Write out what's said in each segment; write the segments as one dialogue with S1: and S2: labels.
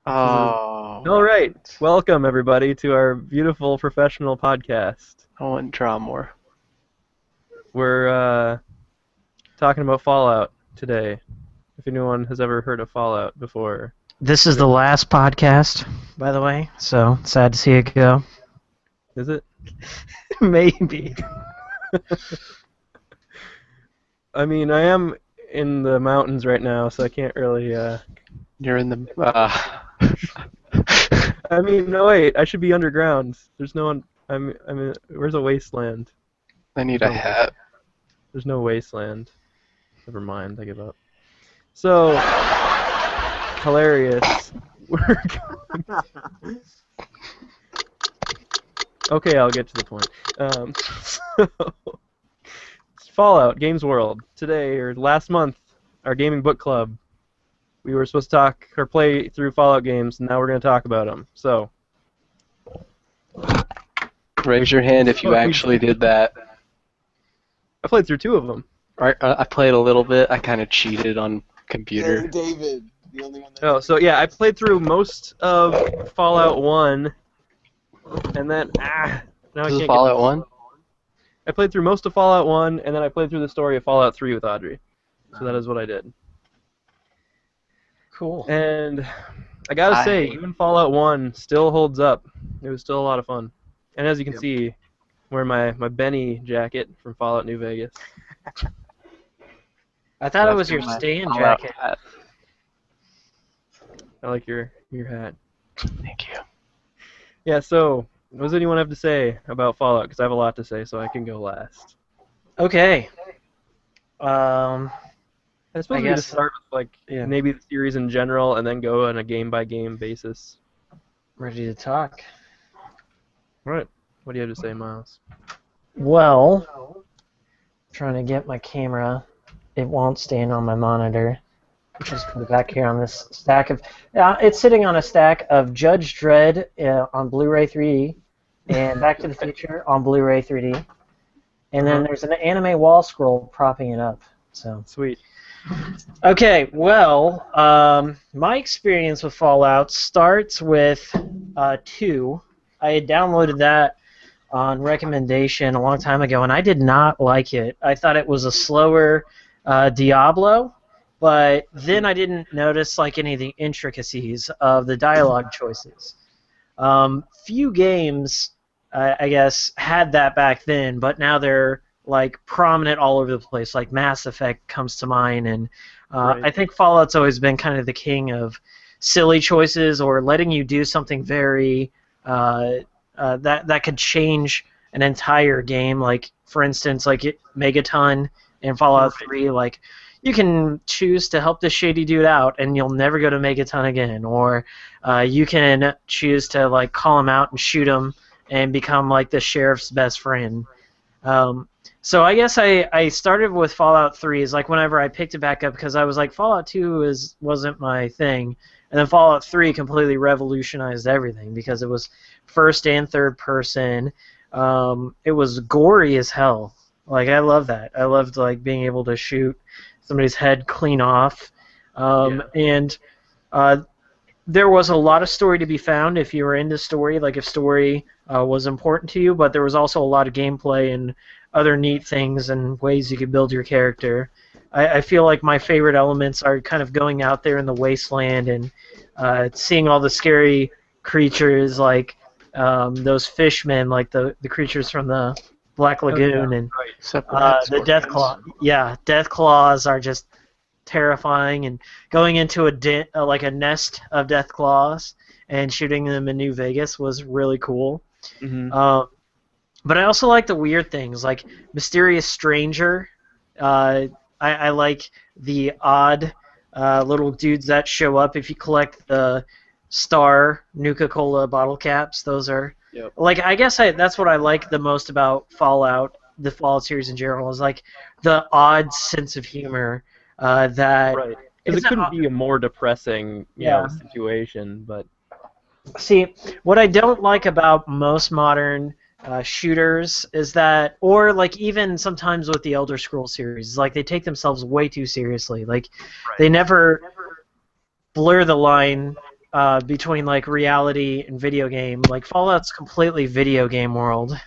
S1: Oh,
S2: All right. Welcome, everybody, to our beautiful professional podcast.
S1: I want to draw more.
S2: We're talking about Fallout today. If anyone has ever heard of Fallout before.
S3: This is the last podcast, by the way, so sad to see it go.
S2: Is it?
S3: Maybe.
S2: I mean, I am in the mountains right now, so I can't really...
S1: You're in the.
S2: I mean, no, wait. I should be underground. There's no one... Where's a wasteland?
S1: I need a hat.
S2: There's no wasteland. Never mind, I give up. So, hilarious. Okay, I'll get to the point. It's Fallout, Games World. Today, or last month, our gaming book club, we were supposed to talk or play through Fallout games, and now we're going to talk about them. So,
S1: Raise your hand if you actually did that.
S2: I played through 2 of them.
S1: I played a little bit. I kind of cheated on computer.
S4: Hey, David, the only one that
S2: Oh, so yeah, I played through most of Fallout 1, and then now I
S1: This is
S2: can't
S1: Fallout
S2: get
S1: 1?
S2: I played through most of Fallout 1, and then I played through the story of Fallout 3 with Audrey. So that is what I did.
S3: Cool.
S2: And I gotta say, even Fallout 1 still holds up. It was still a lot of fun. And as you can see, I'm wearing my Benny jacket from Fallout New Vegas.
S3: I thought it was your stand jacket.
S1: Hat.
S2: I like your hat.
S1: Thank you.
S2: Yeah, so, what does anyone have to say about Fallout? Because I have a lot to say, so I can go last.
S3: Okay.
S2: I suppose we just start with maybe the series in general, and then go on a game-by-game basis.
S3: Ready to talk.
S2: Right. What do you have to say, Miles?
S3: Well, trying to get my camera. It won't stand on my monitor. Just put it back here on this stack of... it's sitting on a stack of Judge Dredd on Blu-ray 3D and Back to the Future on Blu-ray 3D. And then there's an anime wall scroll propping it up. So
S2: Sweet.
S3: Okay, well, my experience with Fallout starts with 2. I had downloaded that on recommendation a long time ago, and I did not like it. I thought it was a slower Diablo, but then I didn't notice any of the intricacies of the dialogue choices. Few games, I guess, had that back then, but now they're prominent all over the place. Like Mass Effect comes to mind, and
S2: Right.
S3: I think Fallout's always been kind of the king of silly choices or letting you do something very that could change an entire game. Like for instance, Megaton in Fallout 3, you can choose to help this shady dude out, and you'll never go to Megaton again, or you can choose to call him out and shoot him and become the sheriff's best friend. So I guess I started with Fallout 3 is whenever I picked it back up, because I was Fallout 2 wasn't my thing, and then Fallout 3 completely revolutionized everything because it was first and third person. It was gory as hell. I love that. I loved being able to shoot somebody's head clean off, and there was a lot of story to be found if you were into story, if story was important to you, but there was also a lot of gameplay and other neat things and ways you could build your character. I feel like my favorite elements are kind of going out there in the wasteland and seeing all the scary creatures, those fishmen, the creatures from the Black Lagoon, and the Death Claw. Yeah, Death Claws are just terrifying, and going into a nest of Death Claws and shooting them in New Vegas was really cool.
S2: Mm-hmm.
S3: But I also like the weird things, like Mysterious Stranger. I like the odd little dudes that show up if you collect the Star Nuka-Cola bottle caps. Those are I guess that's what I like the most about Fallout, the Fallout series in general, is the odd sense of humor that.
S2: Right. Because it couldn't be a more depressing situation, but.
S3: See, what I don't like about most modern shooters is that, or even sometimes with the Elder Scrolls series, they take themselves way too seriously. They never blur the line between like reality and video game. Like Fallout's completely video game world.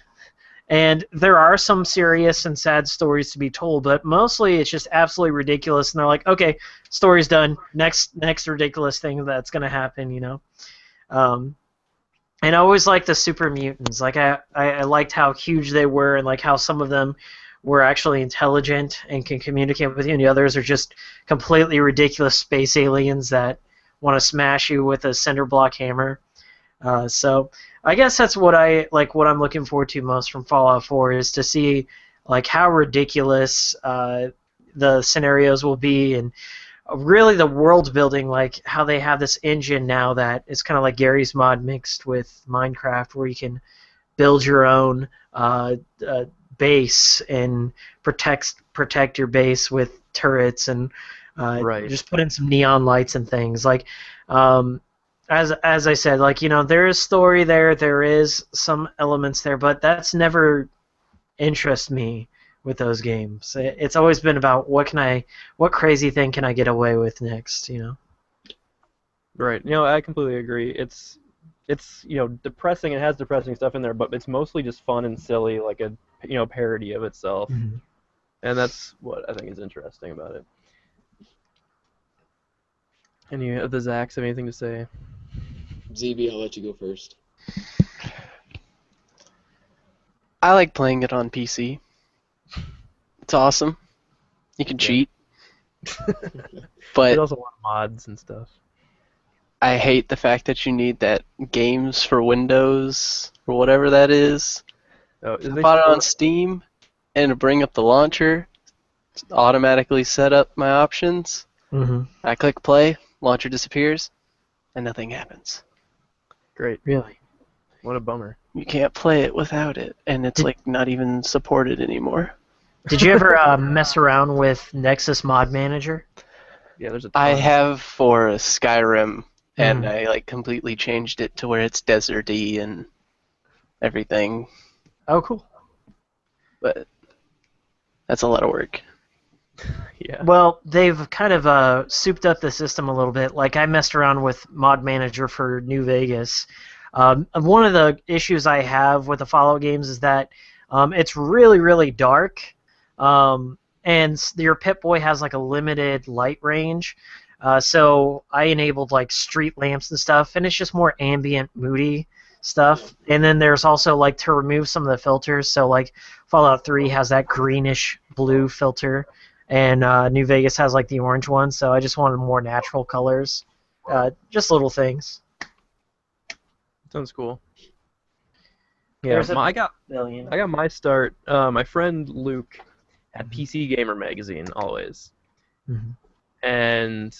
S3: And there are some serious and sad stories to be told, but mostly it's just absolutely ridiculous. And they're like, okay, story's done. Next ridiculous thing that's gonna happen, you know. And I always liked the super mutants. Like I liked how huge they were, and like how some of them were actually intelligent and can communicate with you, and the others are just completely ridiculous space aliens that want to smash you with a cinder block hammer. So I guess that's what I'm looking forward to most from Fallout 4 is to see like how ridiculous the scenarios will be, and really the world building, like how they have this engine now that is kind of like Gary's Mod mixed with Minecraft, where you can build your own base and protect your base with turrets and
S2: Right.
S3: just put in some neon lights and things. Like as I said, like, you know, there is story there is some elements there, but that's never interested me with those games. It's always been about what crazy thing can I get away with next, you know.
S2: Right. You know, I completely agree. It's you know, depressing. It has depressing stuff in there, but it's mostly just fun and silly, like a parody of itself.
S3: Mm-hmm.
S2: And that's what I think is interesting about it. Any of the Zacks have anything to say?
S4: ZB, I'll let you go first.
S1: I like playing it on PC. It's awesome. You can cheat.
S2: There's
S1: But
S2: also a lot of mods and stuff.
S1: I hate the fact that you need that games for Windows or whatever that is.
S2: Oh, is
S1: I
S2: they
S1: bought it on
S2: support-
S1: Steam, and to bring up the launcher, automatically set up my options.
S3: Mm-hmm.
S1: I click play, launcher disappears, and nothing happens.
S2: Great.
S3: Really?
S2: What a bummer.
S1: You can't play it without it, and it's like not even supported anymore.
S3: Did you ever mess around with Nexus Mod Manager?
S2: Yeah, there's a ton.
S1: I have for Skyrim, and
S3: Mhm.
S1: I like completely changed it to where it's deserty and everything,
S3: Oh, cool.
S1: but that's a lot of work.
S2: Yeah.
S3: Well, they've kind of souped up the system a little bit. Like I messed around with Mod Manager for New Vegas. One of the issues I have with the Fallout games is that it's really, really dark, and your Pip-Boy has like a limited light range. So I enabled like street lamps and stuff, and it's just more ambient, moody stuff. And then there's also like to remove some of the filters. So like Fallout 3 has that greenish blue filter, and New Vegas has like the orange one. So I just wanted more natural colors, just little things.
S2: Sounds cool. Yeah,
S3: There's a
S2: I got
S3: billion.
S2: my start. My friend Luke had
S3: Mm-hmm.
S2: PC Gamer magazine always,
S3: Mhm.
S2: and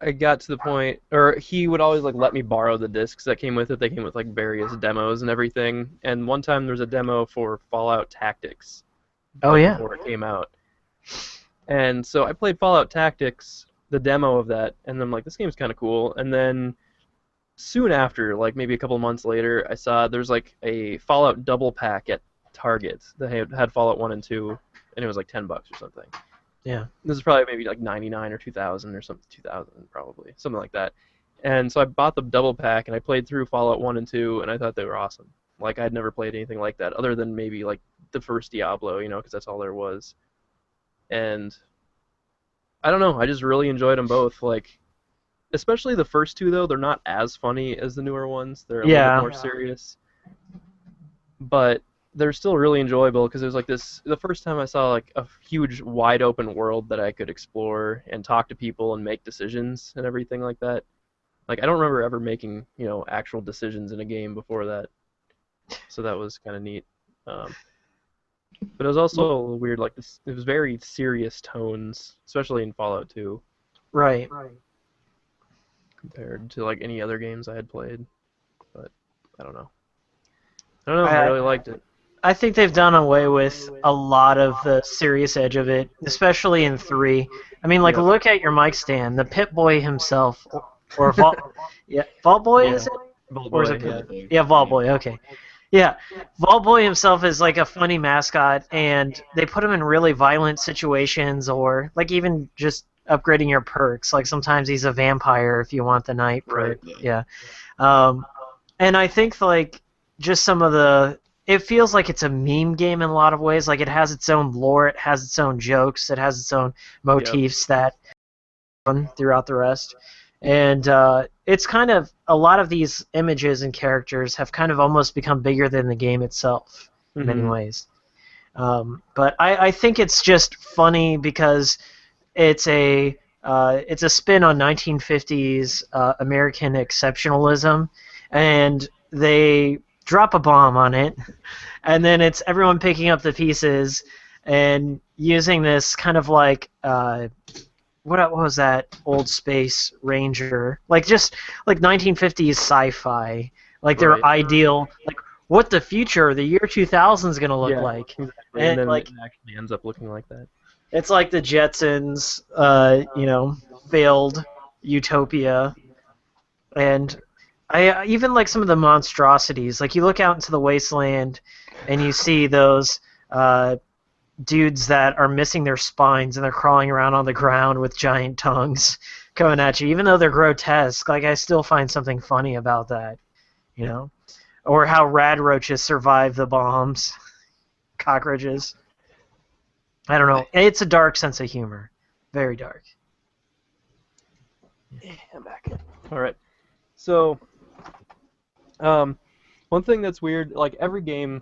S2: I got to the point, or he would always like let me borrow the discs that came with it. They came with like various demos and everything. And one time there was a demo for Fallout Tactics.
S3: Oh yeah.
S2: Before it came out. And so I played Fallout Tactics, the demo of that, and I'm like, this game's kind of cool. And then soon after, like maybe a couple months later, I saw there's like a Fallout double pack at Target that had Fallout 1 and 2, and it was like $10 or something.
S3: Yeah.
S2: This is probably maybe like 99 or 2000 or something, 2000 probably, something like that. And so I bought the double pack and I played through Fallout 1 and 2, and I thought they were awesome. Like I'd never played anything like that other than maybe like the first Diablo, you know, because that's all there was. And I don't know, I just really enjoyed them both. Like, especially the first two though, they're not as funny as the newer ones. They're a little bit more serious. But they're still really enjoyable because there's like this. The first time I saw like a huge, wide open world that I could explore and talk to people and make decisions and everything like that. Like I don't remember ever making actual decisions in a game before that, so that was kind of neat. But it was also a little weird. Like this, it was very serious tones, especially in Fallout 2,
S3: Right.
S2: compared to like any other games I had played. But I don't know. I really liked it.
S3: I think they've done away with a lot of the serious edge of it, especially in 3. I mean, like,
S2: Yeah.
S3: look at your mic stand. The Pip-Boy himself, or Vault, Vault Boy, is it?
S2: Vault
S3: Or is
S2: Boy,
S3: it
S2: yeah.
S3: Yeah, Vault Boy, okay. Yeah, Vault Boy himself is like a funny mascot, and they put him in really violent situations, or like even just upgrading your perks. Like sometimes he's a vampire if you want the night perk.
S4: Right.
S3: Yeah. And I think like just some of the it feels like it's a meme game in a lot of ways. Like it has its own lore, it has its own jokes, it has its own motifs that run throughout the rest. And it's kind of a lot of these images and characters have kind of almost become bigger than the game itself in many ways. But I think it's just funny because it's a spin on 1950s American exceptionalism, and they drop a bomb on it, and then it's everyone picking up the pieces and using this kind of like what was that old Space Ranger, like just like 1950s sci-fi, like their ideal, like what the future, the year 2000 is gonna look like,
S2: exactly. And then
S3: like
S2: it actually ends up looking like that.
S3: it's like the Jetsons, failed utopia, and I even like some of the monstrosities. Like you look out into the wasteland, and you see those dudes that are missing their spines and they're crawling around on the ground with giant tongues coming at you. Even though they're grotesque, like I still find something funny about that, you know? Or how rad roaches survive the bombs, cockroaches. I don't know. It's a dark sense of humor, very dark.
S2: I'm back. All right. So, one thing that's weird, like every game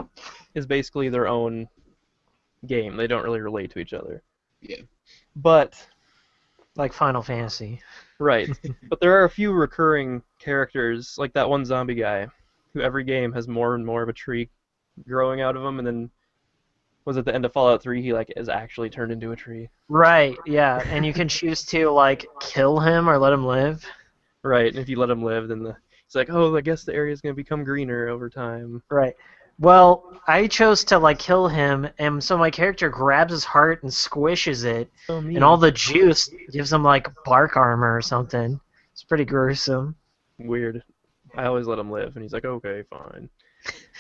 S2: is basically their own game. They don't really relate to each other.
S4: Yeah.
S2: But
S3: Like Final Fantasy.
S2: right. But there are a few recurring characters, like that one zombie guy, who every game has more and more of a tree growing out of him, and then was at the end of Fallout 3 he like is actually turned into a tree.
S3: Right, yeah, and you can choose to like kill him or let him live.
S2: Right, and if you let him live, then it's like, oh, I guess the area's gonna become greener over time.
S3: Right. Well, I chose to like kill him, and so my character grabs his heart and squishes it,
S2: So mean.
S3: and all the juice gives him like bark armor or something. It's pretty gruesome.
S2: Weird. I always let him live, and he's like, okay, fine.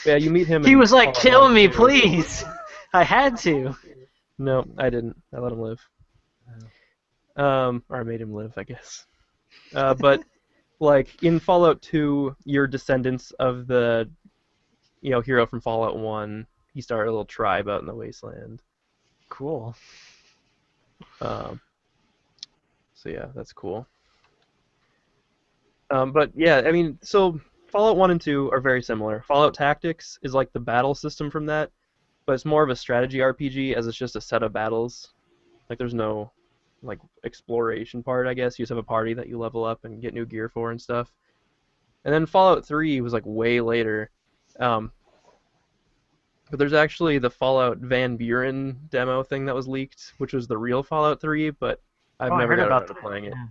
S2: Yeah, you meet him.
S3: He
S2: in
S3: was like,
S2: Fallout
S3: "Kill
S2: 1
S3: me,
S2: too.
S3: please." I had to.
S2: No, I didn't. I let him live. Or I made him live, I guess. But like in Fallout 2, you're descendants of the, hero from Fallout 1. He started a little tribe out in the wasteland.
S3: Cool.
S2: So yeah, that's cool. But yeah, I mean, so Fallout 1 and 2 are very similar. Fallout Tactics is like the battle system from that, but it's more of a strategy RPG as it's just a set of battles. Like there's no like exploration part, I guess. You just have a party that you level up and get new gear for and stuff. And then Fallout 3 was like way later. But there's actually the Fallout Van Buren demo thing that was leaked, which was the real Fallout 3, but I've
S3: I
S2: never
S3: heard
S2: got
S3: about
S2: around to
S3: that.
S2: playing it.
S3: Yeah.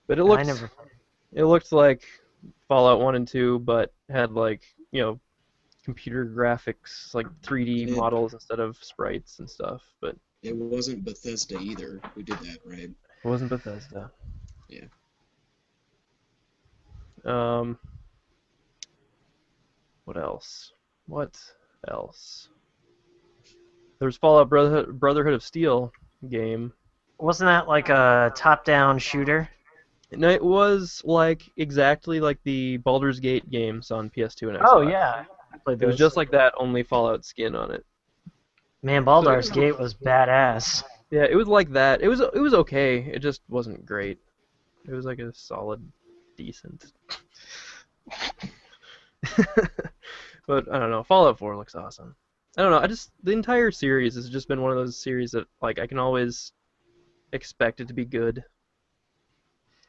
S2: But it
S3: I
S2: looked
S3: never.
S2: it looked like Fallout 1 and 2, but had like, computer graphics, like 3D
S4: Yeah.
S2: models instead of sprites and stuff. But
S4: It wasn't Bethesda either who did that, right?
S2: it wasn't Bethesda.
S4: Yeah.
S2: What else? What else? There's Fallout Brotherhood of Steel game.
S3: Wasn't that like a top-down shooter?
S2: And it was like exactly like the Baldur's Gate games on PS2 and Xbox.
S3: Oh yeah, I played
S2: It was
S3: those.
S2: just like that, only Fallout skin on it.
S3: Man, Baldur's Gate was badass.
S2: Yeah, it was like that. It was okay. It just wasn't great. It was like a solid, decent. But I don't know. Fallout 4 looks awesome. I don't know. The entire series has just been one of those series that like I can always expect it to be good.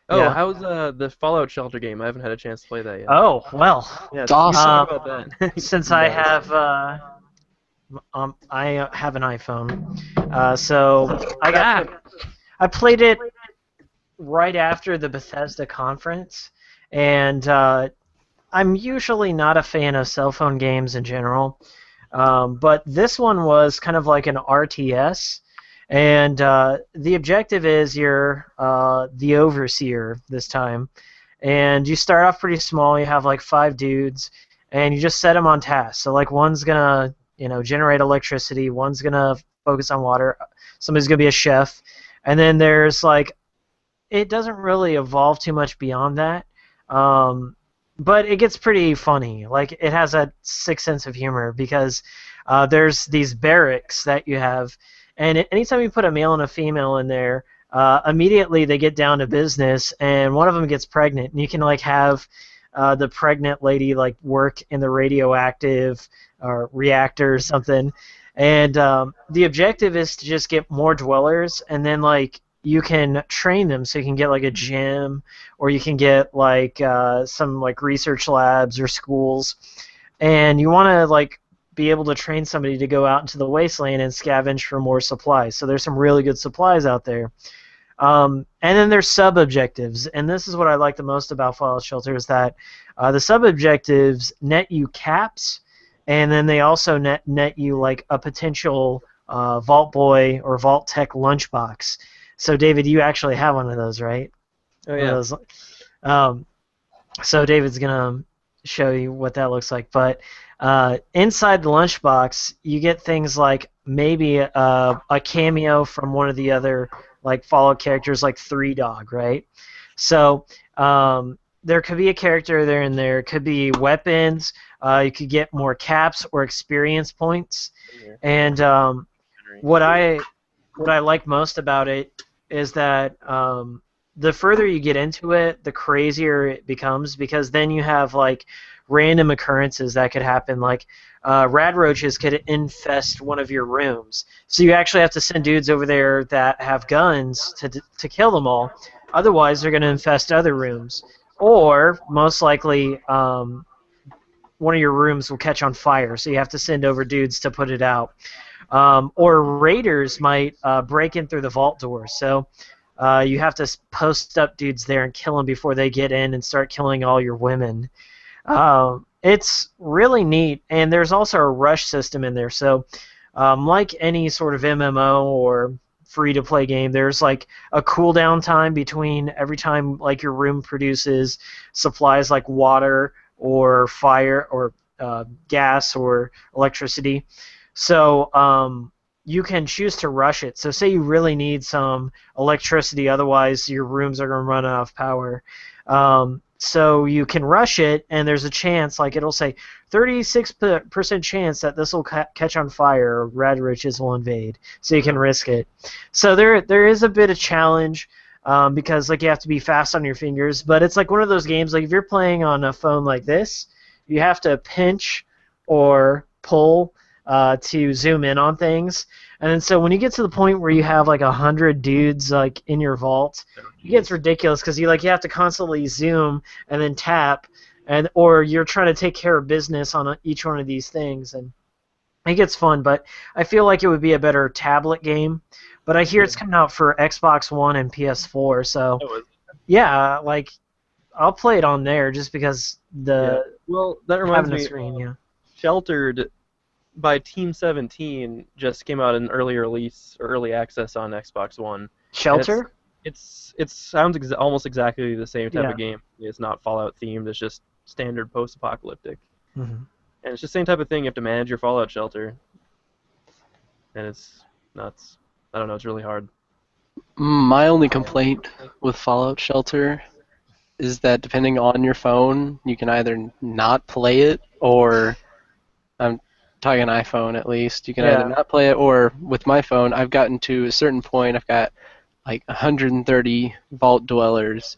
S2: Oh,
S3: Yeah.
S2: how's the Fallout Shelter game? I haven't had a chance to play that yet.
S3: Oh well,
S2: Yeah,
S1: It's awesome.
S2: talk about that.
S3: since I have I have an iPhone, so I played it right after the Bethesda conference, and I'm usually not a fan of cell phone games in general, but this one was kind of like an RTS, and the objective is you're the overseer this time, and you start off pretty small. You have like 5 dudes, and you just set them on tasks. So like one's gonna generate electricity, one's gonna focus on water, somebody's gonna be a chef, And then there's like, it doesn't really evolve too much beyond that. But it gets pretty funny. Like, it has a sick sense of humor because there's these barracks that you have, and anytime you put a male and a female in there, immediately they get down to business, and one of them gets pregnant, and you can like have the pregnant lady like work in the radioactive or reactor or something, and the objective is to just get more dwellers, and then like you can train them, so you can get like a gym, or you can get like some like research labs or schools, and you want to like be able to train somebody to go out into the wasteland and scavenge for more supplies. So there's some really good supplies out there. And then there's sub-objectives, and this is what I like the most about Fallout Shelter, is that the sub-objectives net you caps, and then they also net you like a potential Vault Boy or Vault Tech lunchbox. So David, you actually have one of those, right?
S2: Oh yeah.
S3: Those, so David's gonna show you what that looks like. But inside the lunchbox, you get things like maybe a cameo from one of the other like Fallout characters, like Three Dog, right? So there could be a character there, and there could be weapons. You could get more caps or experience points. And what I like most about it is that the further you get into it, the crazier it becomes, because then you have like random occurrences that could happen, like rad roaches could infest one of your rooms, so you actually have to send dudes over there that have guns to kill them all. Otherwise, they're going to infest other rooms, or most likely one of your rooms will catch on fire, so you have to send over dudes to put it out. Or raiders might break in through the vault door, so you have to post up dudes there and kill them before they get in and start killing all your women. It's really neat, and there's also a rush system in there. So, like any sort of MMO or free-to-play game, there's like a cooldown time between every time like your room produces supplies like water or fire or gas or electricity. So you can choose to rush it. So say you really need some electricity, otherwise your rooms are going to run out of power. So you can rush it, and there's a chance, like it'll say 36% chance that this will catch on fire, or rad roaches will invade. So you can risk it. So there is a bit of challenge because like you have to be fast on your fingers. But it's like one of those games, like if you're playing on a phone like this, you have to pinch or pull to zoom in on things. And then so when you get to the point where you have like 100 dudes like in your vault, it gets ridiculous because you have to constantly zoom and then tap, or you're trying to take care of business on each one of these things, and it gets fun. But I feel like it would be a better tablet game. But I hear it's coming out for Xbox One and PS4, so yeah, like I'll play it on there just because
S2: well, that reminds me,
S3: screen, yeah.
S2: Sheltered by Team 17 just came out in early release or early access on Xbox One.
S3: Shelter?
S2: It sounds almost exactly the same type of game. It's not Fallout themed. It's just standard post-apocalyptic.
S3: Mm-hmm.
S2: And it's the same type of thing. You have to manage your Fallout shelter, and it's nuts. I don't know. It's really hard.
S1: My only complaint with Fallout Shelter is that depending on your phone, you can either not play it, or I'm talking iPhone at least, you can either not play it, or with my phone, I've gotten to a certain point, I've got like 130 vault dwellers.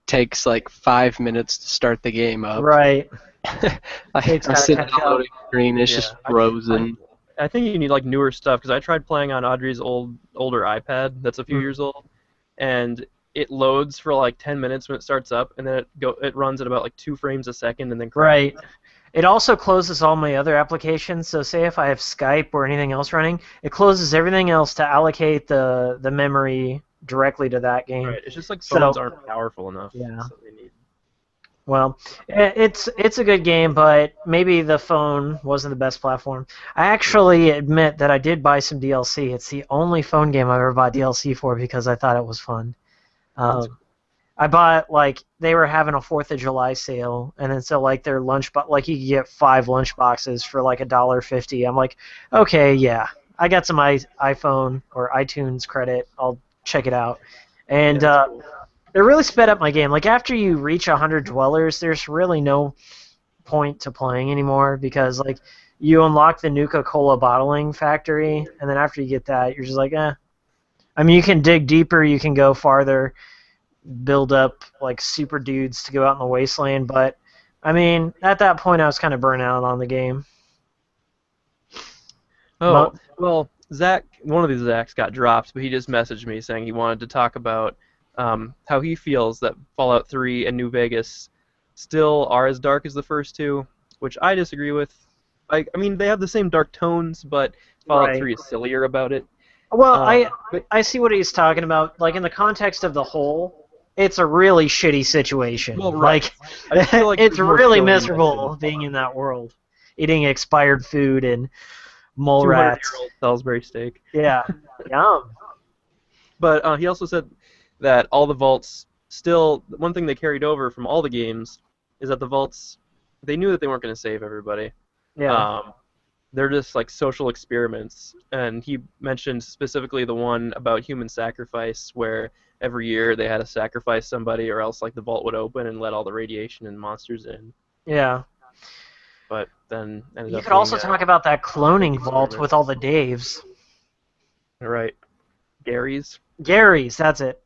S1: Takes like 5 minutes to start the game up.
S3: Right.
S1: I'm sitting on the loading screen, it's just frozen.
S2: I think you need like newer stuff, because I tried playing on Audrey's older iPad that's a few years old, and it loads for like 10 minutes when it starts up, and then it runs at about like 2 frames a second, and then crashes.
S3: Right. It also closes all my other applications, so say if I have Skype or anything else running, it closes everything else to allocate the memory directly to that game.
S2: Right. It's just like phones aren't powerful enough.
S3: Yeah.
S2: So they need...
S3: Well, it's a good game, but maybe the phone wasn't the best platform. I actually admit that I did buy some DLC. It's the only phone game I've ever bought DLC for because I thought it was fun. I bought, like, they were having a 4th of July sale, and then so, like, their like, you could get 5 lunch boxes for, like, $1.50. I'm like, okay, yeah, I got some iPhone or iTunes credit. I'll check it out. And
S2: Yeah, that's cool.
S3: it really sped up my game. Like after you reach 100 dwellers, there's really no point to playing anymore because like you unlock the Nuka-Cola bottling factory, and then after you get that, you're just like, eh. I mean, you can dig deeper, you can go farther, build up like super dudes to go out in the wasteland, but I mean, at that point, I was kind of burnt out on the game.
S2: Oh, well, Zach, one of these Zachs got dropped, but he just messaged me saying he wanted to talk about how he feels that Fallout 3 and New Vegas still are as dark as the first two, which I disagree with. I mean, they have the same dark tones, but Fallout
S3: Right.
S2: 3 is sillier about it.
S3: Well,
S2: But
S3: I see what he's talking about. Like in the context of the whole, it's a really shitty situation.
S2: Well, right.
S3: Like
S2: I feel like
S3: it's
S2: there's more
S3: really
S2: silly
S3: miserable
S2: in
S3: being in that world, eating expired food and mole
S2: 200
S3: rats.
S2: year old Salisbury steak.
S3: Yeah, yum.
S2: But he also said that all the vaults still, one thing they carried over from all the games is that the vaults, they knew that they weren't going to save everybody.
S3: Yeah,
S2: They're just like social experiments, and he mentioned specifically the one about human sacrifice, where every year they had to sacrifice somebody, or else like the vault would open and let all the radiation and monsters in.
S3: yeah.
S2: But then ended
S3: You
S2: up
S3: could also
S2: being,
S3: talk about that cloning
S2: fake
S3: vault with all the Daves.
S2: right, Gary's.
S3: Gary's, that's it.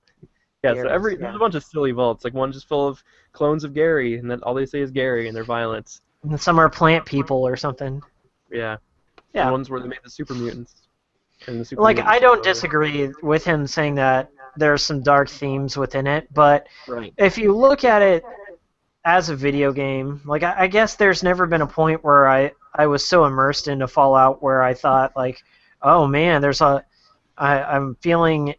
S2: Yeah,
S3: Gary's,
S2: so
S3: yeah.
S2: there's a bunch of silly vaults, like one just full of clones of Gary, and then all they say is Gary, and they're violent.
S3: And some are plant people or something.
S2: Yeah.
S3: Yeah.
S2: And ones where they made the super mutants. And the super
S3: Like,
S2: mutants
S3: I don't
S2: took over.
S3: disagree with him saying that there's some dark themes within it, but
S2: Right.
S3: if you look at it as a video game, like, I guess there's never been a point where I was so immersed into Fallout where I thought, like, oh man, I'm feeling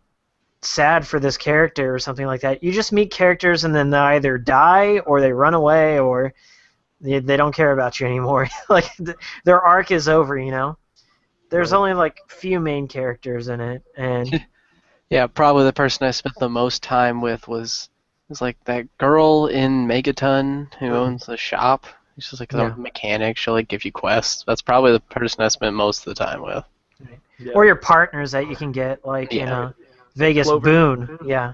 S3: sad for this character or something like that. You just meet characters and then they either die or they run away or they don't care about you anymore. Like their arc is over, you know. There's
S2: Right.
S3: only like few main characters in it, and
S1: Yeah, probably the person I spent the most time with was like that girl in Megaton who owns the shop. She's just like a
S3: Yeah.
S1: mechanic. She'll like give you quests. That's probably the person I spent most of the time with.
S2: Yeah.
S3: or your partners that you can get like in
S1: Yeah.
S3: Vegas.
S2: Clover.
S3: Boone, yeah.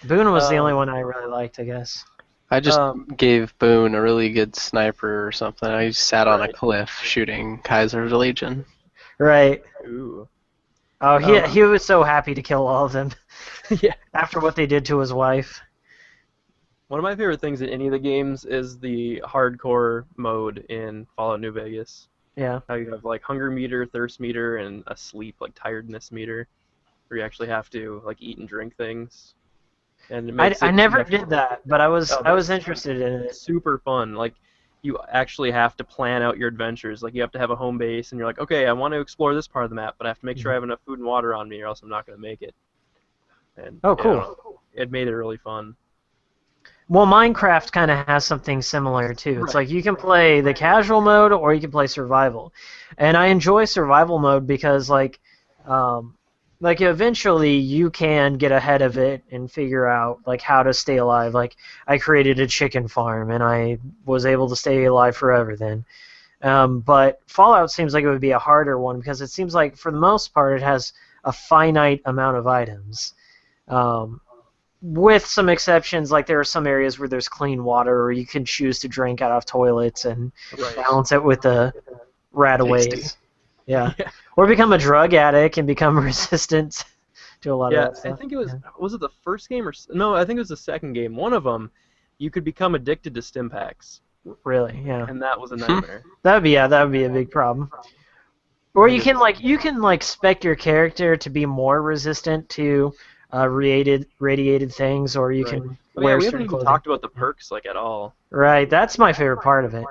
S3: Boone was the
S2: Um,
S3: only one I really liked, I guess.
S1: I just
S2: Um,
S1: gave Boone a really good sniper or something. I just sat on a
S2: Right.
S1: cliff shooting Kaiser's Legion.
S3: Right.
S2: Ooh.
S3: Oh, he
S2: Um,
S3: he was so happy to kill all of them
S2: Yeah.
S3: after what they did to his wife.
S2: One of my favorite things in any of the games is the hardcore mode in Fallout New Vegas.
S3: Yeah.
S2: How you have like hunger meter, thirst meter, and a sleep like tiredness meter, where you actually have to like eat and drink things. And it makes
S3: I
S2: it
S3: never
S2: much
S3: did that, but I was
S2: Oh,
S3: I was
S2: that's
S3: interested in it.
S2: super fun. Like you actually have to plan out your adventures. Like you have to have a home base, and you're like, okay, I want to explore this part of the map, but I have to make sure I have enough food and water on me, or else I'm not going to make it. And
S3: Oh,
S2: yeah, I don't
S3: cool.
S2: know. It made it really fun.
S3: Well, Minecraft kind of has something similar too. It's
S2: Right.
S3: like you can play the casual mode or you can play survival, and I enjoy survival mode because like eventually you can get ahead of it and figure out like how to stay alive. Like I created a chicken farm and I was able to stay alive forever then. But Fallout seems like it would be a harder one because it seems like for the most part it has a finite amount of items. With some exceptions, like there are some areas where there's clean water, or you can choose to drink out of toilets and
S2: Right.
S3: balance it with the rataways.
S1: Tasty.
S3: Yeah.
S2: Yeah.
S3: Or become a drug addict and become resistant to a lot
S2: Yeah,
S3: of that
S2: I
S3: stuff.
S2: think it was it the first game or no? I think it was the second game. One of them, you could become addicted to stim packs,
S3: Really, yeah.
S2: and that was a nightmare.
S3: That would be a big problem. Or you can spec your character to be more resistant to radiated things, or you
S2: Right.
S3: can
S2: But yeah,
S3: wear
S2: we haven't
S3: certain
S2: even
S3: clothing.
S2: talked about the perks like at all.
S3: Right, that's my favorite part of it.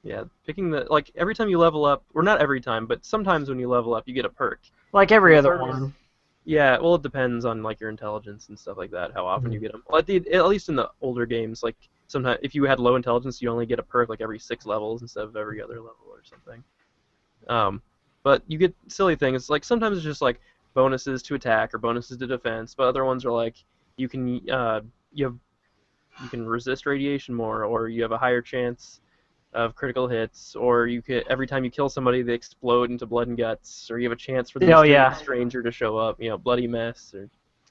S2: Yeah, picking the like every time you level up, or not every time, but sometimes when you level up, you get a perk.
S3: Like every other
S2: Perks-
S3: one.
S2: Yeah, well, it depends on like your intelligence and stuff like that, how often you get them. Well, at least in the older games, like sometimes if you had low intelligence, you only get a perk like every 6 levels instead of every other level or something. But you get silly things like sometimes it's just like bonuses to attack or bonuses to defense, but other ones are like you can resist radiation more, or you have a higher chance of critical hits, or you could every time you kill somebody they explode into blood and guts, or you have a chance for the
S3: Oh,
S2: mysterious
S3: yeah.
S2: stranger to show up, bloody mess, or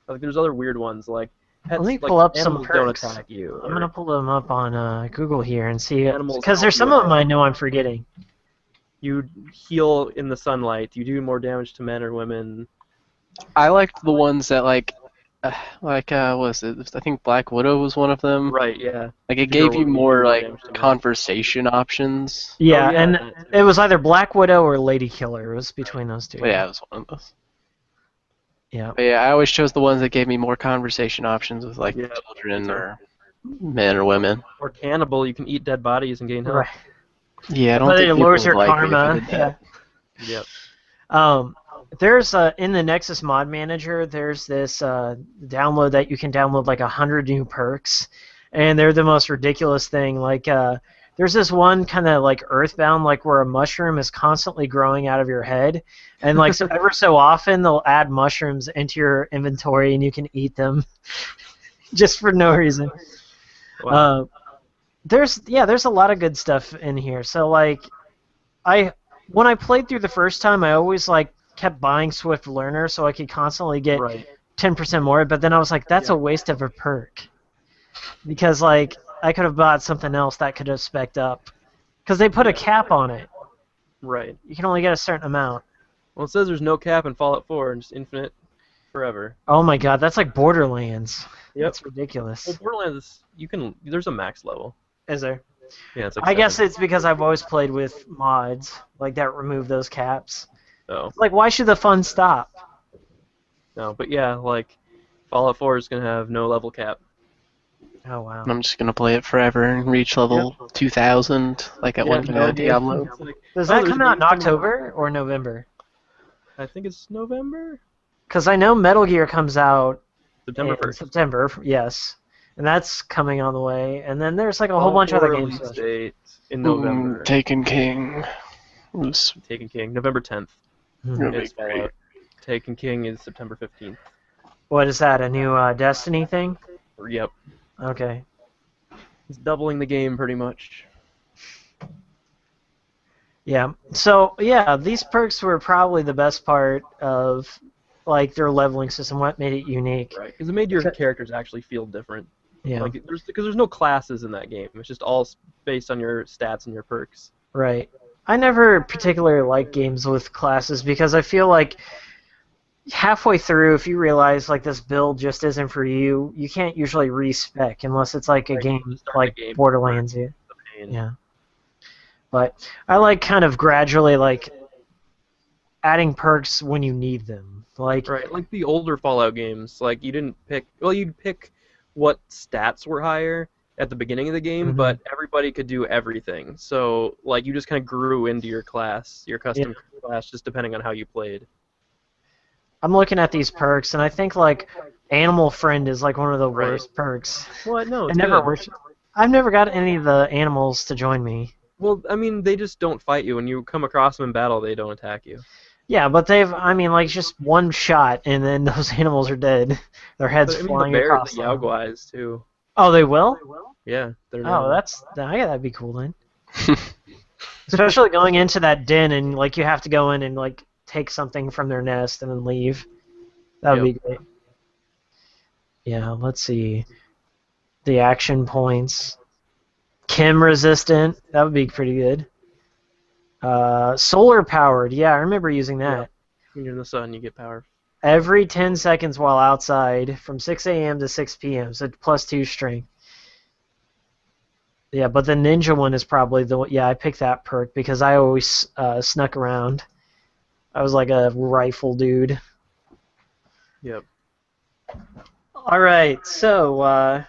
S2: like there's other weird ones like pets,
S3: Let me
S2: like
S3: pull up some
S2: animals don't
S3: perks.
S2: attack you.
S3: I'm gonna pull them up on Google here and see,
S2: Animals
S3: because there's
S2: help
S3: some
S2: you
S3: of them
S2: out.
S3: I know I'm forgetting.
S2: You heal in the sunlight. You do more damage to men or women.
S1: I liked the ones that what was it? I think Black Widow was one of them.
S2: Right? Yeah.
S1: Like it
S2: If you're
S1: gave you
S2: a woman, you do
S1: more
S2: more
S1: like
S2: damage to men.
S1: conversation options.
S3: Yeah,
S2: yeah,
S3: and
S2: that too.
S3: it was either Black Widow or Lady Killer. It was between those two.
S1: But yeah, it was one of those.
S3: Yeah.
S1: But yeah, I always chose the ones that gave me more conversation options with like
S2: Yeah,
S1: children
S2: me too.
S1: or men or women.
S2: Or cannibal, you can eat dead bodies and gain health.
S3: Right.
S1: Yeah, I don't
S3: But
S1: think
S3: it
S1: people
S3: lowers
S1: would
S3: your
S1: like me if I
S3: karma.
S1: did that.
S2: Yep.
S3: There's in the Nexus Mod Manager, there's this download that you can download like 100 new perks, and they're the most ridiculous thing. Like there's this one kind of like Earthbound, like where a mushroom is constantly growing out of your head, and like so ever so often they'll add mushrooms into your inventory and you can eat them, just for no reason.
S2: Wow.
S3: There's a lot of good stuff in here. So like when I played through the first time, I always like kept buying Swift Learner so I could constantly get
S2: Right.
S3: 10% more, but then I was like, that's a waste of a perk. Because like I could have bought something else that could have spec'd up. Because they put a cap on it.
S2: Right.
S3: You can only get a certain amount.
S2: Well, it says there's no cap in Fallout 4 and just infinite forever.
S3: Oh my god, that's like Borderlands.
S2: Yep.
S3: That's ridiculous.
S2: Well, Borderlands, there's a max level.
S3: Is there?
S2: Yeah, it's like
S3: I guess
S2: 7.
S3: it's because I've always played with mods like that remove those caps.
S2: Oh,
S3: Like, why should the fun stop?
S2: no, but yeah, like Fallout 4 is gonna have no level cap.
S3: Oh wow.
S1: I'm just gonna play it forever and reach level 2000 like at one point in Diablo.
S2: It's like,
S3: Does
S2: oh,
S3: that
S2: there's
S3: come out in
S2: new thing-
S3: October or November?
S2: I think it's November,
S3: Because I know Metal Gear comes out
S2: September
S3: in
S2: 1st.
S3: September, yes. And that's coming on the way. And then there's like a whole bunch of other games.
S2: Release date in November.
S1: Taken King. Was
S2: Taken King, November 10th.
S1: gonna be
S2: It's
S1: great.
S2: Fallout. Taken King is September 15th.
S3: What is that, a new Destiny thing?
S2: Yep.
S3: Okay.
S2: It's doubling the game pretty much.
S3: Yeah. So, yeah, these perks were probably the best part of like their leveling system, what made it unique.
S2: Right. Because it made your characters actually feel different.
S3: Yeah.
S2: Like because there's no classes in that game. It's just all based on your stats and your perks.
S3: Right. I never particularly like games with classes because I feel like halfway through, if you realize like this build just isn't for you, you can't usually respec unless it's like a
S2: Right,
S3: game
S2: start
S3: like
S2: the game.
S3: Borderlands. Yeah.
S2: And
S3: Yeah. But I like kind of gradually like adding perks when you need them. Like
S2: Right, like the older Fallout games, like you didn't pick. Well, you'd pick what stats were higher at the beginning of the game,
S3: Mhm.
S2: but everybody could do everything. So like you just kind of grew into your class, your custom class, just depending on how you played.
S3: I'm looking at these perks and I think like Animal Friend is like one of the
S2: Right.
S3: worst perks.
S2: What? No,
S3: I
S2: it's
S3: never
S2: good.
S3: worked. I've never got any of the animals to join me.
S2: Well, I mean, they just don't fight you. When you come across them in battle, they don't attack you.
S3: Yeah, but I mean, like just one shot and then those animals are dead. Their heads
S2: But, I mean,
S3: flying
S2: the bears,
S3: across.
S2: the
S3: them.
S2: Yaoguais too.
S3: Oh, they will?
S2: Yeah, they're.
S3: Oh, that'd be cool then. Especially going into that den and like you have to go in and like take something from their nest and then leave. That would be great. Yeah, let's see. The action points. Chem resistant. That would be pretty good. Solar powered. Yeah, I remember using that.
S2: When you're in the sun, you get power.
S3: Every 10 seconds while outside from 6 a.m. to 6 p.m. So +2 strength. Yeah, but the ninja one is probably the one. Yeah, I picked that perk because I always snuck around. I was like a rifle dude.
S2: Yep.
S3: All right, so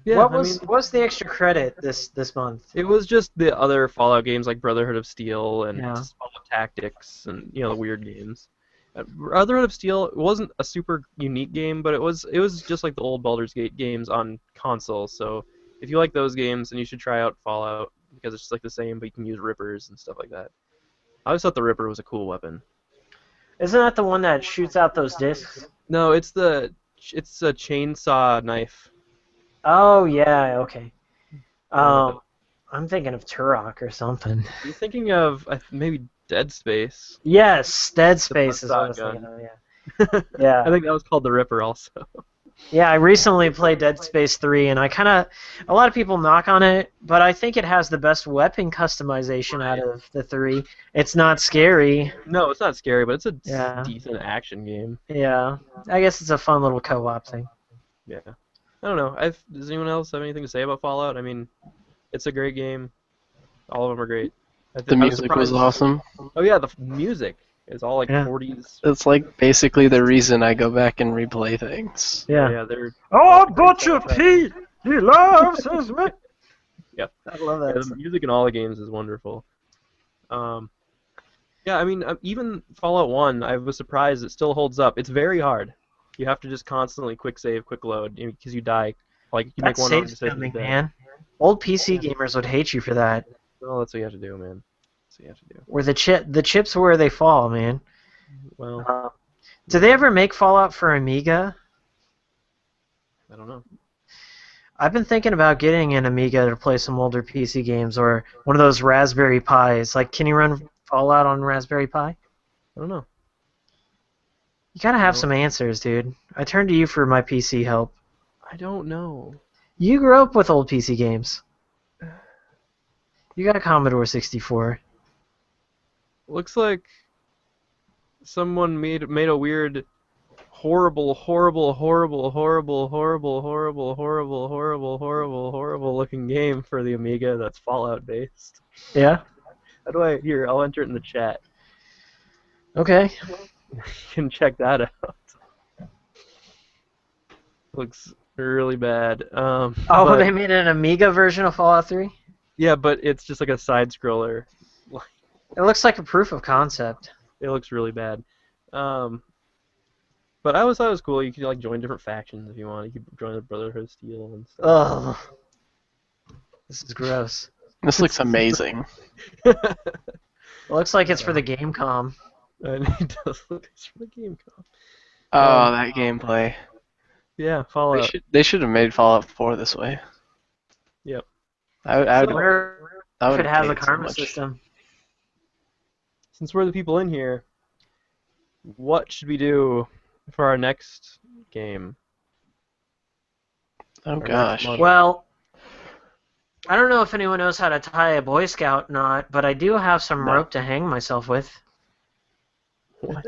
S2: Yeah,
S3: what
S2: I
S3: was
S2: mean,
S3: what's the extra credit this month?
S2: it was just the other Fallout games like Brotherhood of Steel and
S3: Yeah.
S2: Fallout Tactics and the weird games. Brotherhood of Steel wasn't a super unique game, but it was just like the old Baldur's Gate games on console. So if you like those games, then you should try out Fallout because it's just like the same, but you can use rippers and stuff like that. I always thought the Ripper was a cool weapon.
S3: Isn't that the one that shoots out those discs?
S2: No, it's a chainsaw knife.
S3: Oh yeah, okay. I I'm thinking of Turok or something.
S2: You're thinking of maybe Dead Space.
S3: Yes, Dead Space is what I was
S2: shotgun.
S3: thinking of. Yeah. Yeah.
S2: I think that was called the Ripper also.
S3: Yeah, I recently played Dead Space 3, and a lot of people knock on it, but I think it has the best weapon customization out of the three. It's not scary.
S2: No, it's not scary, but it's a
S3: Yeah.
S2: decent action game.
S3: Yeah, I guess it's a fun little co-op thing.
S2: Yeah. I don't know. Does anyone else have anything to say about Fallout? I mean, it's a great game. All of them are great.
S1: The music was awesome.
S2: Oh yeah, the music is all like
S3: Yeah.
S2: 40s.
S1: It's like basically the reason I go back and replay things.
S3: Yeah.
S2: Yeah, they're
S3: Oh, Butcher Pete! He loves his meat!
S2: Yep.
S3: I love
S2: yeah,
S3: that.
S2: the music in all the games is wonderful. Yeah, I mean, even Fallout 1, I was surprised it still holds up. It's very hard. You have to just constantly quick save, quick load, because you die. Like, you make
S3: That
S2: one wrong
S3: save's
S2: decision.
S3: coming,
S2: you're dead.
S3: man. Old PC gamers would hate you for that.
S2: Well, that's what you have to do, man. That's what you have to do.
S3: Where the chips where they fall, man.
S2: Well,
S3: Did they ever make Fallout for Amiga?
S2: I don't know.
S3: I've been thinking about getting an Amiga to play some older PC games or one of those Raspberry Pis. Like, can you run Fallout on Raspberry Pi?
S2: I don't know.
S3: You gotta have
S2: No.
S3: some answers, dude. I turned to you for my PC help.
S2: I don't know.
S3: You grew up with old PC games. You got a Commodore 64.
S2: Looks like someone made a weird, horrible looking game for the Amiga that's Fallout based.
S3: Yeah?
S2: How do I? Here, I'll enter it in the chat.
S3: Okay.
S2: You can check that out. Looks really bad.
S3: Oh,
S2: but-
S3: they made an Amiga version of Fallout 3?
S2: Yeah, but it's just like a side scroller.
S3: It looks like a proof of concept.
S2: It looks really bad. But I always thought it was cool. You could like join different factions if you want. You could join the Brotherhood of Steel and stuff.
S3: Ugh. This is gross.
S1: This looks amazing.
S3: It looks like it's for the Gamecom.
S2: And it does look nice for the game.
S1: Oh, that gameplay.
S2: Yeah,
S1: They
S2: Fallout.
S1: should have made Fallout 4 this way.
S2: Yep.
S1: I
S3: I
S1: would.
S3: wonder
S1: I
S3: if
S1: would
S3: it has a
S1: hate it so
S3: karma
S1: much.
S3: system.
S2: Since we're the people in here, what should we do for our next game?
S1: Oh
S2: Our next
S1: gosh.
S2: month?
S3: Well, I don't know if anyone knows how to tie a Boy Scout knot, but I do have some
S2: No.
S3: rope to hang myself with.
S2: What?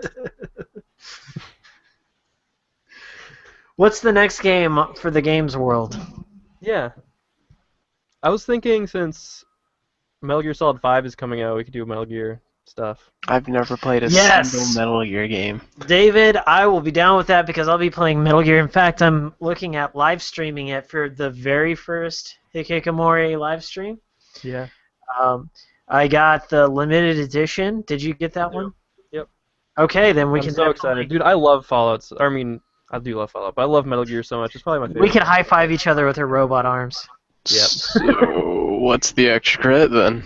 S3: What's the next game for the games world?
S2: Yeah. I was thinking since Metal Gear Solid 5 is coming out, we could do Metal Gear stuff.
S1: I've never played a
S3: Yes!
S1: single Metal Gear game.
S3: David, I will be down with that because I'll be playing Metal Gear. In fact, I'm looking at live streaming it for the very first Hikikomori live stream.
S2: Yeah.
S3: I got the limited edition. Did you get that one?
S2: Yep.
S3: Okay, then we
S2: I'm
S3: can
S2: so
S3: definitely-
S2: excited. Dude, I love Fallout. I mean, I do love Fallout, but I love Metal Gear so much. It's probably my favorite.
S3: We can high five each other with our robot arms.
S2: Yep.
S1: So, what's the extra credit then?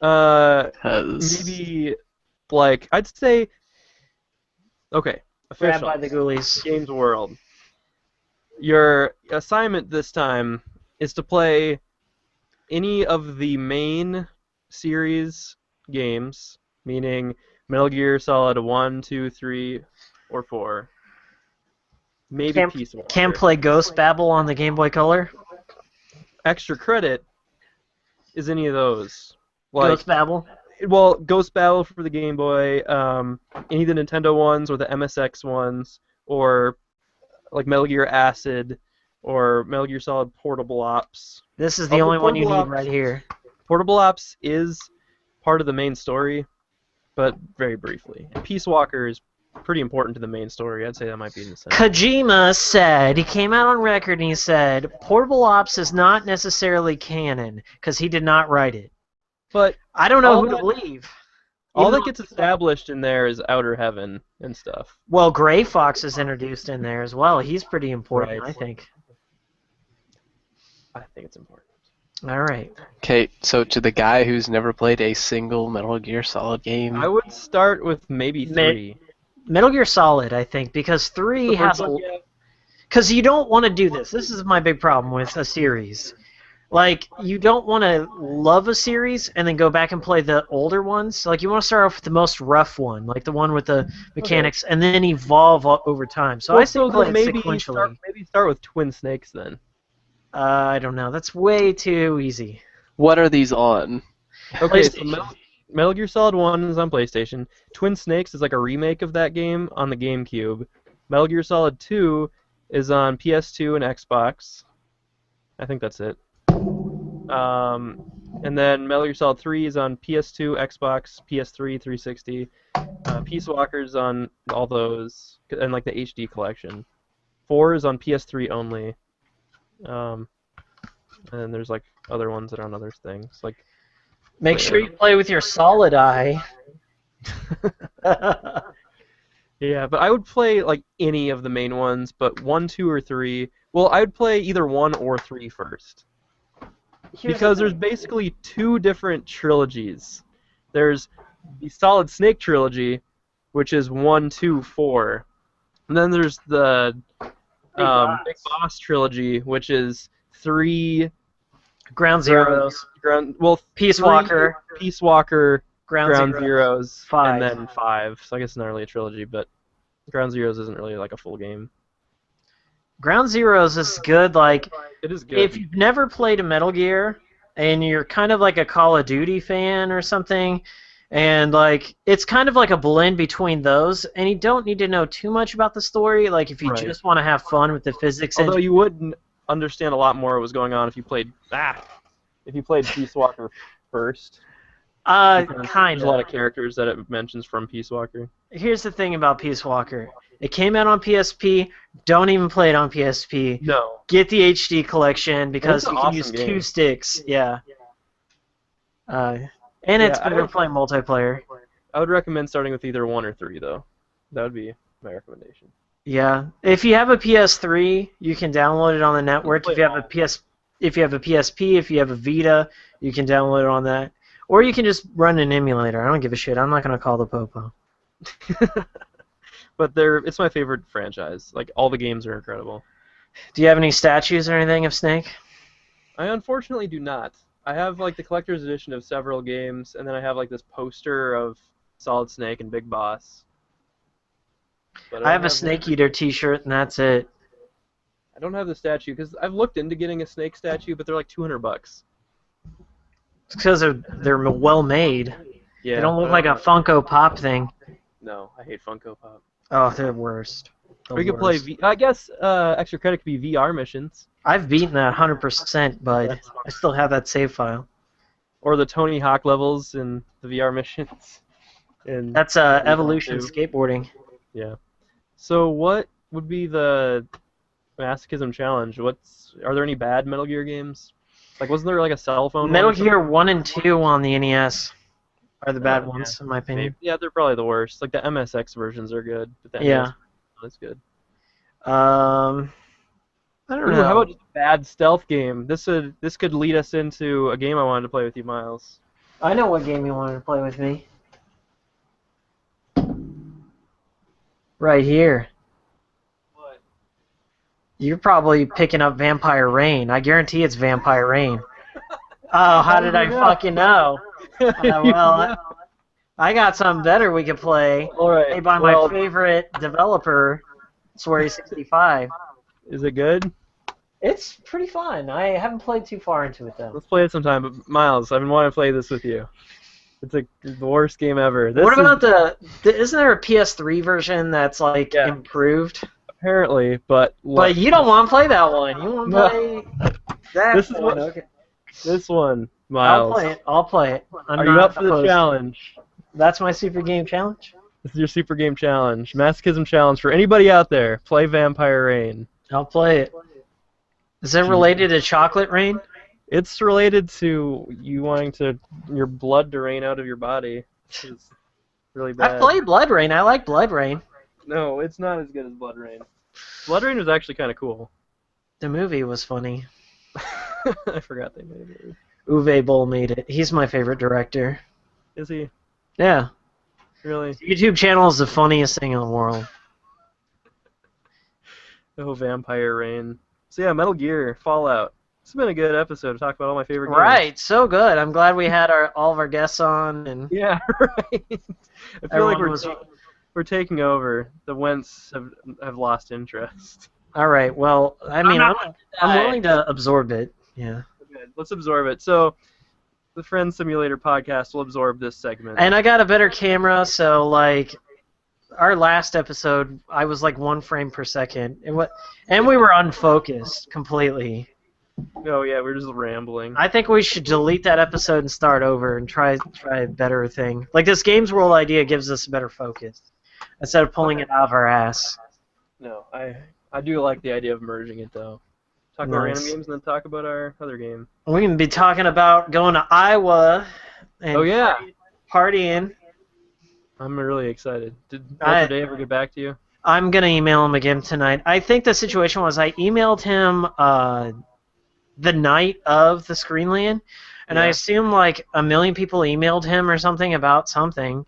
S1: 'Cause
S2: Maybe, like, I'd say, okay,
S3: Grabbed
S2: official,
S3: by the ghoulies.
S2: Games World. Your assignment this time is to play any of the main series games, meaning Metal Gear Solid 1, 2, 3, or 4. Maybe
S3: Can't-
S2: Peace Walker.
S3: Can play Ghost Babel on the Game Boy Color.
S2: Extra credit is any of those. Like,
S3: Ghost Babel.
S2: well, Ghost Battle for the Game Boy, any of the Nintendo ones or the MSX ones, or like Metal Gear Acid, or Metal Gear Solid Portable Ops.
S3: This is the
S2: Oh,
S3: only one you
S2: Portable
S3: need
S2: Ops.
S3: right here.
S2: Portable Ops is part of the main story, but very briefly. Peace Walker is pretty important to the main story. I'd say that might be in the center.
S3: Kojima said, he came out on record and he said, Portable Ops is not necessarily canon because he did not write it.
S2: But
S3: I don't know
S2: All
S3: who to
S2: that-
S3: believe.
S2: all
S3: Even
S2: that
S3: though-
S2: gets established in there is Outer Heaven and stuff.
S3: Well, Gray Fox is introduced in there as well. He's pretty important,
S2: Right.
S3: I think.
S2: I think it's important.
S3: All right.
S1: Okay, so to the guy who's never played a single Metal Gear Solid game,
S2: I would start with maybe
S3: Ma-
S2: 3.
S3: Metal Gear Solid, I think, because 3 has a... Because you don't want to do this. This is my big problem with a series. Like, you don't want to love a series and then go back and play the older ones. Like, you want to start off with the most rough one, like the one with the mechanics, and then evolve over time. So I say
S2: so
S3: play
S2: then
S3: it
S2: maybe
S3: sequentially.
S2: start with Twin Snakes then.
S3: I don't know. That's way too easy.
S1: What are these on?
S2: Okay, so
S3: PlayStation.
S2: Metal Gear Solid 1 is on PlayStation. Twin Snakes is like a remake of that game on the GameCube. Metal Gear Solid 2 is on PS2 and Xbox. I think that's it. And then Metal Gear Solid 3 is on PS2, Xbox, PS3, 360. Peace Walker's on all those, and like the HD collection. 4 is on PS3 only. And then there's like other ones that are on other things. Like
S3: Make sure you play with your solid eye.
S2: yeah, but I would play like any of the main ones, but 1, 2, or 3. Well, I would play either 1 or 3 first. Because there's basically 2 different trilogies. There's the Solid Snake trilogy, which is 1, 2, 4. And then there's the Big Boss trilogy, which is 3,
S3: Ground Zeroes, Peace
S2: 3,
S3: Walker,
S2: Peace Walker,
S3: Ground
S2: Zeroes,
S3: 5.
S2: and then 5. So I guess it's not really a trilogy, but Ground Zeroes isn't really like a full game.
S3: Ground Zeroes is good. Like,
S2: It is good.
S3: if you've never played a Metal Gear and you're kind of like a Call of Duty fan or something, and like it's kind of like a blend between those, and you don't need to know too much about the story. Like, if you
S2: Right.
S3: just want to have fun with the physics.
S2: Although you would understand a lot more what was going on if you played Peace Walker first.
S3: kind
S2: There's a lot
S3: of.
S2: of characters that it mentions from Peace Walker.
S3: Here's the thing about Peace Walker. It came out on PSP. Don't even play it on PSP.
S2: No.
S3: Get the HD collection because
S2: It's an
S3: you can
S2: awesome
S3: use
S2: game.
S3: 2 sticks. Yeah. And it's
S2: Yeah, I
S3: better
S2: would-
S3: playing multiplayer.
S2: I would recommend starting with either 1 or 3, though. That would be my recommendation.
S3: Yeah. If you have a PS3, you can download it on the network.
S2: play
S3: If you have a PSP, if you have a Vita, you can download it on that. Or you can just run an emulator. I don't give a shit. I'm not gonna call the popo.
S2: But it's my favorite franchise. Like, all the games are incredible.
S3: Do you have any statues or anything of Snake?
S2: I unfortunately do not. I have like the collector's edition of several games, and then I have like this poster of Solid Snake and Big Boss. But
S3: I have a Snake Eater T-shirt, and that's it.
S2: I don't have the statue because I've looked into getting a Snake statue, but they're like $200.
S3: It's because they're well made.
S2: Yeah.
S3: They don't look like a Funko Pop thing.
S2: No, I hate Funko Pop.
S3: Oh, they're worst. The
S2: Or you could play.
S3: worst.
S2: I guess extra credit could be VR missions,
S3: I've beaten that 100%, but I still have that save file.
S2: or the Tony Hawk levels in the VR missions. And
S3: That's Evolution
S2: too.
S3: skateboarding.
S2: Yeah. So what would be the Masochism challenge? Are there any bad Metal Gear games? Like, wasn't there like a cell phone?
S3: Metal
S2: one or something?
S3: Gear 1 and 2 on the NES are the bad
S2: yeah.
S3: ones, in my opinion.
S2: Yeah, they're probably the worst. Like the MSX versions are good, but the
S3: Yeah.
S2: NES one is good.
S3: I don't
S2: Ooh,
S3: know.
S2: how about just a bad stealth game? This could lead us into a game I wanted to play with you, Miles.
S3: I know what game you wanted to play with me. Right here.
S2: What?
S3: You're probably picking up Vampire Rain. I guarantee it's Vampire Rain. Oh, how did I fucking know? I got something better we could play.
S2: All right.
S3: Made by my favorite developer, Swery65.
S2: Is it good?
S3: It's pretty fun. I haven't played too far into it though.
S2: Let's play it sometime. But Miles, I've been wanting to play this with you. It's the worst game ever.
S3: What about isn't there a PS3 version that's like
S2: Yeah.
S3: improved?
S2: Apparently, but
S3: But you don't want to play that one. You want to
S2: No.
S3: play that
S2: This is
S3: one.
S2: what-
S3: Okay.
S2: this one,
S3: I'll
S2: Miles.
S3: play it. I'll play it. I'm
S2: Are
S3: not
S2: you up for the
S3: opposed.
S2: challenge?
S3: That's my super game challenge.
S2: This is your super game challenge, Masochism challenge for anybody out there. Play Vampire Rain.
S3: I'll play it. Is it related to Chocolate Rain?
S2: It's related to you wanting your blood to rain out of your body. It's really bad.
S3: I've played Blood Rain. I like Blood Rain.
S2: No, it's not as good as Blood Rain. Blood Rain was actually kind of cool.
S3: The movie was funny.
S2: I forgot they made it.
S3: Uwe Boll made it. He's my favorite director.
S2: Is he
S3: Yeah.
S2: really?
S3: YouTube channel is the funniest thing in the world.
S2: Oh, Vampire Rain. So yeah, Metal Gear, Fallout. It's been a good episode to talk about all my favorite games.
S3: Right, so good. I'm glad we had all of our guests on, and
S2: Yeah, right. I feel like
S3: everyone was.
S2: we're taking over. The Wents have lost interest.
S3: All right. Well, I mean, I'm willing to absorb it. Yeah.
S2: Good. Let's absorb it. So, the Friend Simulator podcast will absorb this segment.
S3: And I got a better camera, so like, our last episode, I was like 1 frame per second, and we were unfocused completely.
S2: Oh yeah, we're just rambling.
S3: I think we should delete that episode and start over and try a better thing. Like this Games World idea gives us a better focus instead of pulling it out of our ass.
S2: No, I do like the idea of merging it though. Talk about random
S3: Nice.
S2: games and then talk about our other game.
S3: We're gonna be talking about going to Iowa and
S2: Oh yeah,
S3: partying.
S2: I'm really excited. Did
S3: I-
S2: Walter Day ever get back to you?
S3: I'm gonna email him again tonight. I think the situation was I emailed him the night of the Screenland, and I
S2: Yeah.
S3: assume like 1 million people emailed him or something about something,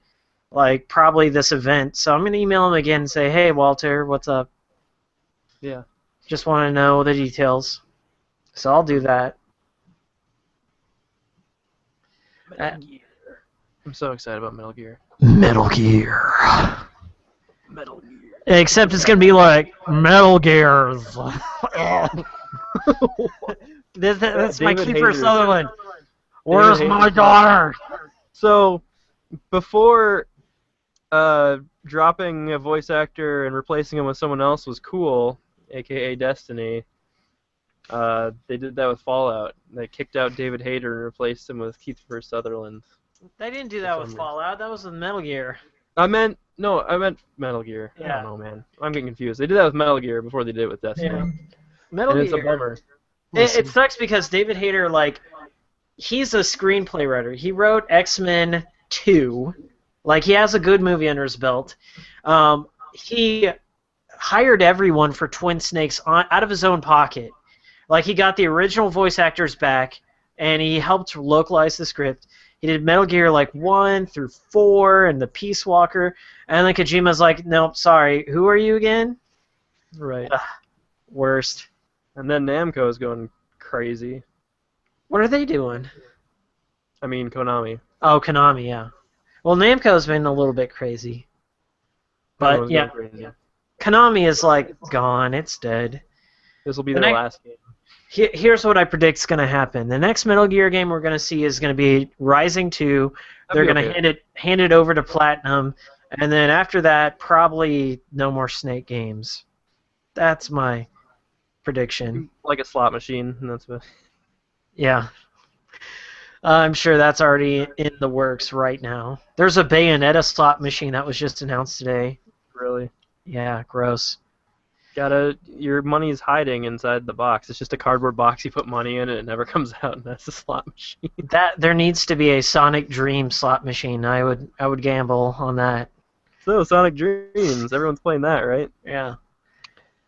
S3: like probably this event. So I'm gonna email him again and say, hey Walter, what's up?
S2: Yeah.
S3: Just want to know the details. So I'll do that.
S2: I'm so excited about Metal Gear.
S3: Metal Gear.
S2: Metal Gear.
S3: Except it's gonna be like Metal Gears. That's my
S2: David
S3: Kiefer
S2: Hayter.
S3: Sutherland. Where's
S2: Hayter.
S3: my daughter?
S2: So, before dropping a voice actor and replacing him with someone else was cool, aka Destiny, they did that with Fallout. They kicked out David Hayter and replaced him with Kiefer Sutherland.
S3: They didn't do that with Fallout. That was with Metal Gear.
S2: I meant Metal Gear. I
S3: Yeah.
S2: don't know, man. I'm getting confused. They did that with Metal Gear before they did it with Destiny.
S3: Yeah. Metal
S2: And it's a
S3: Gear.
S2: bummer.
S3: It sucks because David Hayter, like, he's a screenplay writer. He wrote X-Men 2. Like, he has a good movie under his belt. He hired everyone for Twin Snakes out of his own pocket. Like, he got the original voice actors back, and he helped localize the script. He did Metal Gear, like, 1 through 4 and the Peace Walker. And then Kojima's like, nope, sorry. Who are you again?
S2: Right.
S3: Worst.
S2: And then Namco is going crazy.
S3: What are they doing?
S2: I mean, Konami.
S3: Oh, Konami, yeah. Well, Namco's been a little bit crazy. But,
S2: Everyone's
S3: yeah,
S2: going crazy.
S3: Konami is, like, gone. It's dead.
S2: This will be
S3: The
S2: their
S3: next-
S2: last game.
S3: Here's what I predict's going to happen. The next Metal Gear game we're going to see is going to be Rising 2. They're
S2: That'd
S3: going
S2: be
S3: to
S2: okay.
S3: hand it over to Platinum. And then after that, probably no more Snake games. That's my prediction.
S2: Like a slot machine, and that's what.
S3: Yeah. I'm sure that's already in the works right now. There's a Bayonetta slot machine that was just announced today.
S2: Really.
S3: Yeah, gross.
S2: Your money's hiding inside the box. It's just a cardboard box you put money in, and it never comes out, and that's a slot machine.
S3: There needs to be a Sonic Dream slot machine. I would gamble on that.
S2: So, Sonic Dreams. Everyone's playing that, right?
S3: Yeah.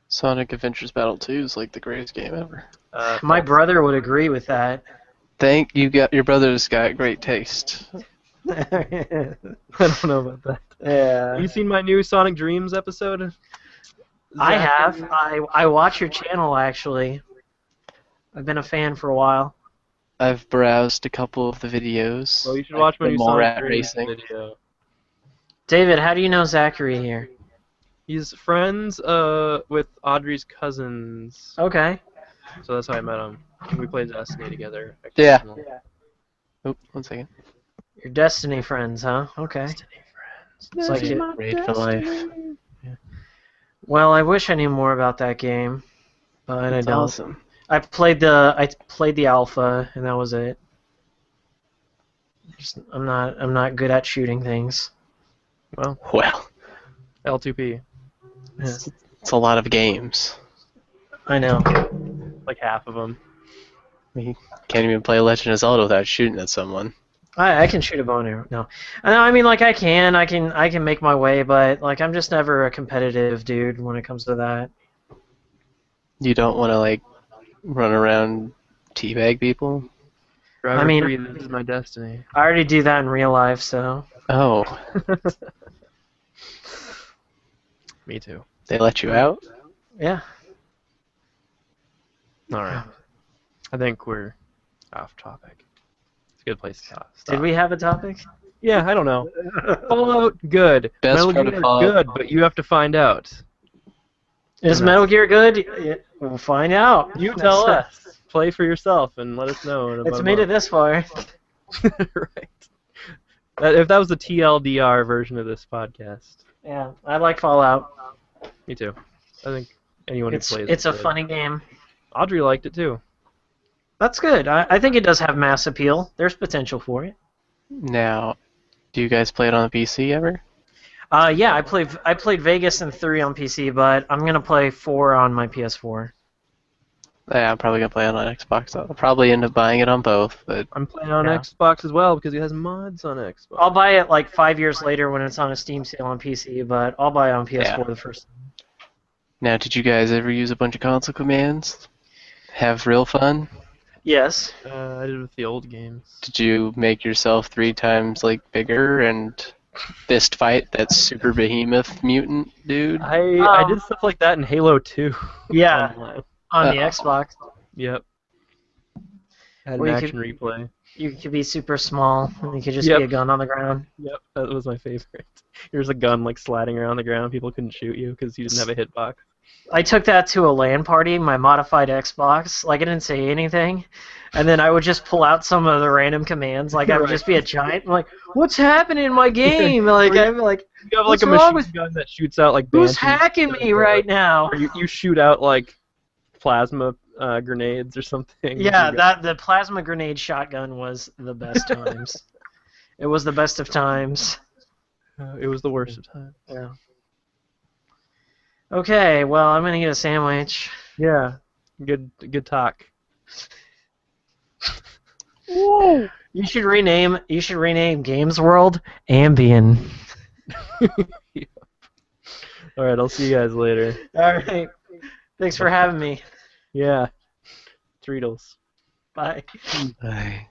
S1: Sonic Adventures Battle 2 is like the greatest game ever.
S3: My brother would agree with that.
S1: Your brother's got great taste.
S2: I don't know about that.
S3: Yeah.
S2: Have you seen my new Sonic Dreams episode?
S3: I
S2: Zach?
S3: have. I watch your channel actually. I've been a fan for a while.
S1: I've browsed a couple of the videos.
S2: Well, you should watch my
S1: like
S2: new
S1: the
S2: Sonic
S1: Rat
S2: Dreams
S1: Racing.
S2: video.
S3: David, how do you know Zachary here?
S2: He's friends with Audrey's cousins,
S3: Okay.
S2: so that's how I met him. We played Destiny together.
S1: Yeah.
S2: occasionally.
S1: Oh, 1 second.
S3: Your Destiny friends, huh? Okay. It's like it.
S1: Raid for life.
S3: Well, I wish I knew more about that game, but I
S1: That's
S3: don't.
S1: awesome.
S3: I played the alpha, and that was it. I'm not good at shooting things.
S2: Well,
S1: Well,
S2: L2P,
S3: Yeah,
S1: it's a lot of games.
S3: I know.
S2: like half of them.
S1: You can't even play Legend of Zelda without shooting at someone.
S3: I can shoot a bow and arrow. No, I mean like I can make my way, but like I'm just never a competitive dude when it comes to that.
S1: You don't want to like run around teabag people.
S2: Driver
S3: I mean-
S2: 3, this is my destiny.
S3: I already do that in real life, so
S1: Oh,
S2: Me too.
S1: they let you out?
S3: yeah.
S2: All right. I think we're off topic. It's a good place to stop.
S3: Did we have a topic?
S2: Yeah, I don't know. Fallout, good.
S1: Best
S2: Metal
S1: part of
S2: Gear,
S1: Fallout.
S2: good, but you have to find out.
S3: Is
S2: No.
S3: Metal Gear good? We'll find out.
S2: You
S3: Next
S2: tell
S3: time.
S2: us. Play for yourself and let us know. In about
S3: It's
S2: a
S3: made it
S2: month.
S3: this far.
S2: Right. If that was the TLDR version of this podcast.
S3: Yeah, I like Fallout.
S2: Me too. I think anyone who plays
S3: It's
S2: it
S3: a
S2: should.
S3: funny game.
S2: Audrey liked it too.
S3: That's good. I think it does have mass appeal. There's potential for it.
S1: Now, do you guys play it on the PC ever?
S3: Yeah, I played Vegas and 3 on PC, but I'm gonna play 4 on my PS4.
S1: Yeah, I'm probably gonna play it on Xbox. I'll probably end up buying it on both, but
S2: I'm playing on
S3: Yeah.
S2: Xbox as well because it has mods on Xbox.
S3: I'll buy it like 5 years later when it's on a Steam sale on PC, but I'll buy it on PS4 the first time.
S1: now, did you guys ever use a bunch of console commands? Have real fun?
S3: Yes.
S2: I did with the old games.
S1: Did you make yourself 3 times like bigger and fist fight that super behemoth mutant dude?
S2: I did stuff like that in Halo 2.
S3: Yeah,
S2: Online.
S3: on the
S1: Oh.
S3: Xbox.
S2: Yep. Had an
S3: Or you
S2: action
S3: could-
S2: replay.
S3: You could be super small, and you could just
S2: Yep.
S3: be a gun on the ground.
S2: Yep, that was my favorite. There's a gun like sliding around the ground. People couldn't shoot you because you didn't have a hitbox.
S3: I took that to a LAN party, my modified Xbox. Like, I didn't say anything. And then I would just pull out some of the random commands. Like, I would
S2: Right.
S3: just be a giant. I'm like, what's happening in my game? Like, I'm like,
S2: You have
S3: What's
S2: like a
S3: wrong
S2: machine
S3: with-
S2: gun that shoots out like
S3: who's
S2: banshees
S3: hacking me right now?
S2: Or you shoot out like plasma grenades or something.
S3: Yeah,
S2: You got-
S3: the plasma grenade shotgun was the best times. It was the best of times.
S2: it was the worst of times.
S3: Yeah. Okay, well, I'm gonna get a sandwich.
S2: Yeah, good talk.
S3: You should rename Games World Ambien.
S2: All right, I'll see you guys later.
S3: All right. Thanks for having me.
S2: Yeah, Treatles.
S3: Bye.
S1: Aye.